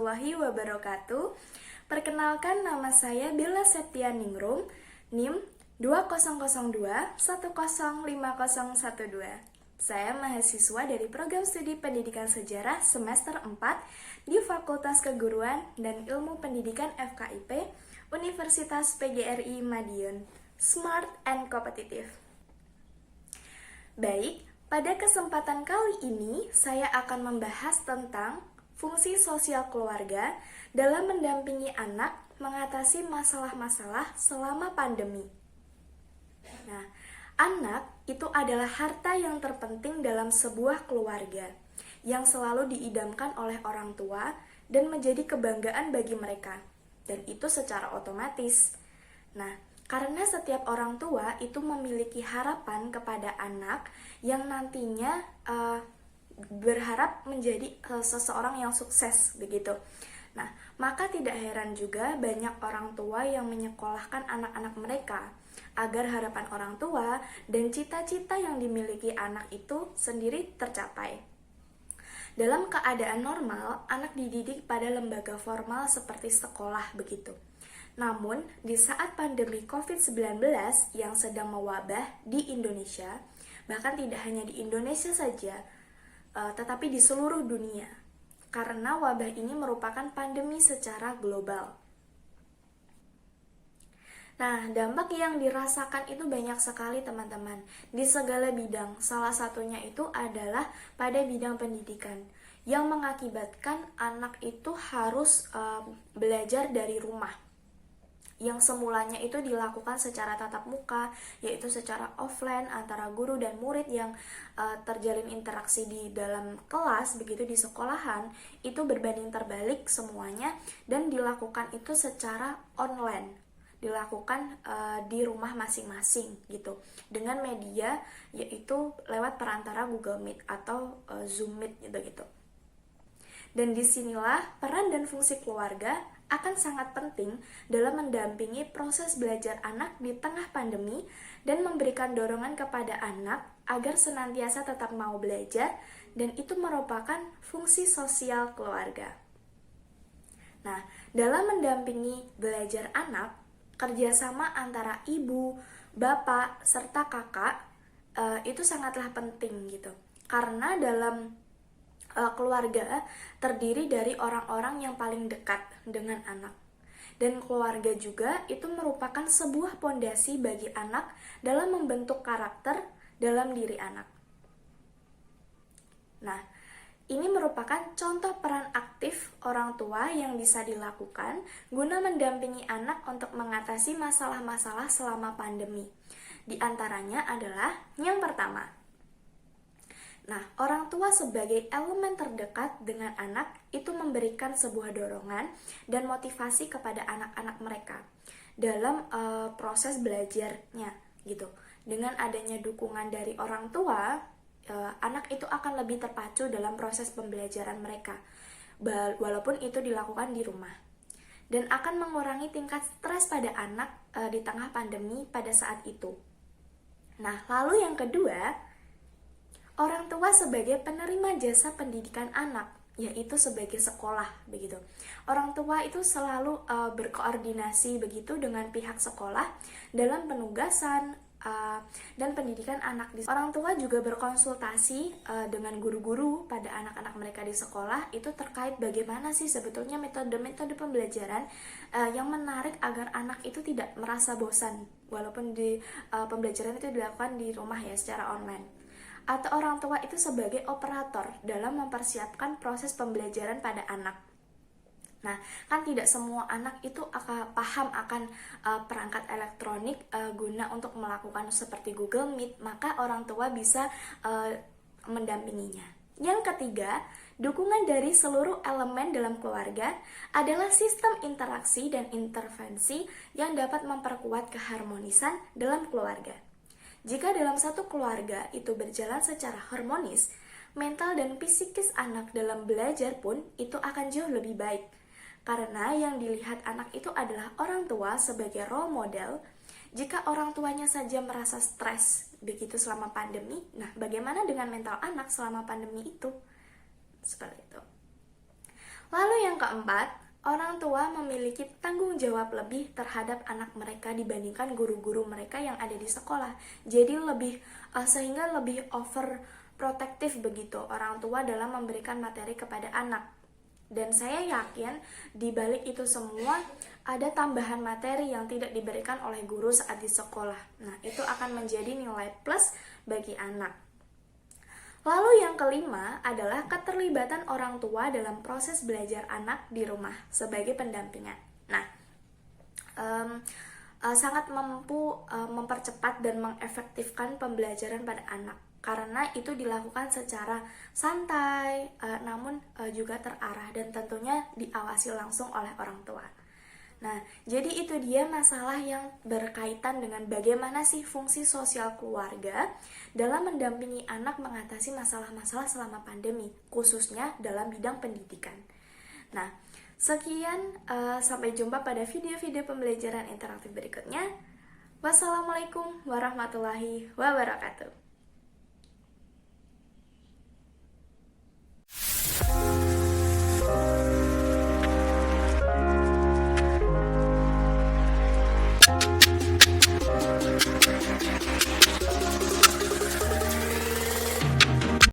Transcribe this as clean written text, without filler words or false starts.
warahmatullahi wabarakatuh. Perkenalkan, nama saya Bella Septianingrum, NIM 2002105012. Saya mahasiswa dari Program Studi Pendidikan Sejarah semester 4 di Fakultas Keguruan dan Ilmu Pendidikan FKIP Universitas PGRI Madiun. Smart and Competitive. Baik, pada kesempatan kali ini saya akan membahas tentang fungsi sosial keluarga dalam mendampingi anak mengatasi masalah-masalah selama pandemi. Nah, anak itu adalah harta yang terpenting dalam sebuah keluarga yang selalu diidamkan oleh orang tua dan menjadi kebanggaan bagi mereka, dan itu secara otomatis. Nah, karena setiap orang tua itu memiliki harapan kepada anak yang nantinya berharap menjadi seseorang yang sukses begitu. Nah, maka tidak heran juga banyak orang tua yang menyekolahkan anak-anak mereka agar harapan orang tua dan cita-cita yang dimiliki anak itu sendiri tercapai. Dalam keadaan normal, anak dididik pada lembaga formal seperti sekolah begitu. Namun, di saat pandemi COVID-19 yang sedang mewabah di Indonesia, bahkan tidak hanya di Indonesia saja, tetapi di seluruh dunia, karena wabah ini merupakan pandemi secara global. Nah, dampak yang dirasakan itu banyak sekali teman-teman, di segala bidang. Salah satunya itu adalah pada bidang pendidikan, yang mengakibatkan anak itu harus belajar dari rumah. Yang semulanya itu dilakukan secara tatap muka, yaitu secara offline antara guru dan murid yang terjalin interaksi di dalam kelas, begitu di sekolahan, itu berbanding terbalik semuanya, dan dilakukan itu secara online, dilakukan di rumah masing-masing gitu, dengan media yaitu lewat perantara Google Meet atau Zoom Meet gitu. Dan disinilah peran dan fungsi keluarga akan sangat penting dalam mendampingi proses belajar anak di tengah pandemi dan memberikan dorongan kepada anak agar senantiasa tetap mau belajar, dan itu merupakan fungsi sosial keluarga. Nah, dalam mendampingi belajar anak, kerjasama antara ibu, bapak, serta kakak itu sangatlah penting gitu. Karena dalam keluarga terdiri dari orang-orang yang paling dekat dengan anak. Dan keluarga juga itu merupakan sebuah pondasi bagi anak dalam membentuk karakter dalam diri anak. Nah, ini merupakan contoh peran aktif orang tua yang bisa dilakukan guna mendampingi anak untuk mengatasi masalah-masalah selama pandemi. Di antaranya adalah yang pertama. Nah, orang tua sebagai elemen terdekat dengan anak itu memberikan sebuah dorongan dan motivasi kepada anak-anak mereka dalam proses belajarnya gitu. Dengan adanya dukungan dari orang tua, anak itu akan lebih terpacu dalam proses pembelajaran mereka, walaupun itu dilakukan di rumah, dan akan mengurangi tingkat stres pada anak di tengah pandemi pada saat itu. Nah, lalu yang kedua, orang tua sebagai penerima jasa pendidikan anak, yaitu sebagai sekolah begitu. Orang tua itu selalu berkoordinasi begitu dengan pihak sekolah dalam penugasan dan pendidikan anak. Orang tua juga berkonsultasi dengan guru-guru pada anak-anak mereka di sekolah itu terkait bagaimana sih sebetulnya metode-metode pembelajaran yang menarik agar anak itu tidak merasa bosan walaupun di pembelajaran itu dilakukan di rumah ya secara online. Atau orang tua itu sebagai operator dalam mempersiapkan proses pembelajaran pada anak. Nah, kan tidak semua anak itu akan paham akan perangkat elektronik guna untuk melakukan seperti Google Meet, maka orang tua bisa mendampinginya. Yang ketiga, dukungan dari seluruh elemen dalam keluarga adalah sistem interaksi dan intervensi yang dapat memperkuat keharmonisan dalam keluarga. Jika dalam satu keluarga itu berjalan secara harmonis, mental dan psikis anak dalam belajar pun itu akan jauh lebih baik. Karena yang dilihat anak itu adalah orang tua sebagai role model. Jika orang tuanya saja merasa stres begitu selama pandemi, nah bagaimana dengan mental anak selama pandemi itu? Seperti itu. Lalu yang keempat, orang tua memiliki tanggung jawab lebih terhadap anak mereka dibandingkan guru-guru mereka yang ada di sekolah. Jadi sehingga lebih overprotective begitu orang tua dalam memberikan materi kepada anak. Dan saya yakin di balik itu semua ada tambahan materi yang tidak diberikan oleh guru saat di sekolah. Nah, itu akan menjadi nilai plus bagi anak. Lalu yang kelima adalah keterlibatan orang tua dalam proses belajar anak di rumah sebagai pendampingan. Nah, sangat mampu mempercepat dan mengefektifkan pembelajaran pada anak karena itu dilakukan secara santai namun juga terarah dan tentunya diawasi langsung oleh orang tua. Nah, jadi itu dia masalah yang berkaitan dengan bagaimana sih fungsi sosial keluarga dalam mendampingi anak mengatasi masalah-masalah selama pandemi, khususnya dalam bidang pendidikan. Nah, sekian, sampai jumpa pada video-video pembelajaran interaktif berikutnya. Wassalamualaikum warahmatullahi wabarakatuh.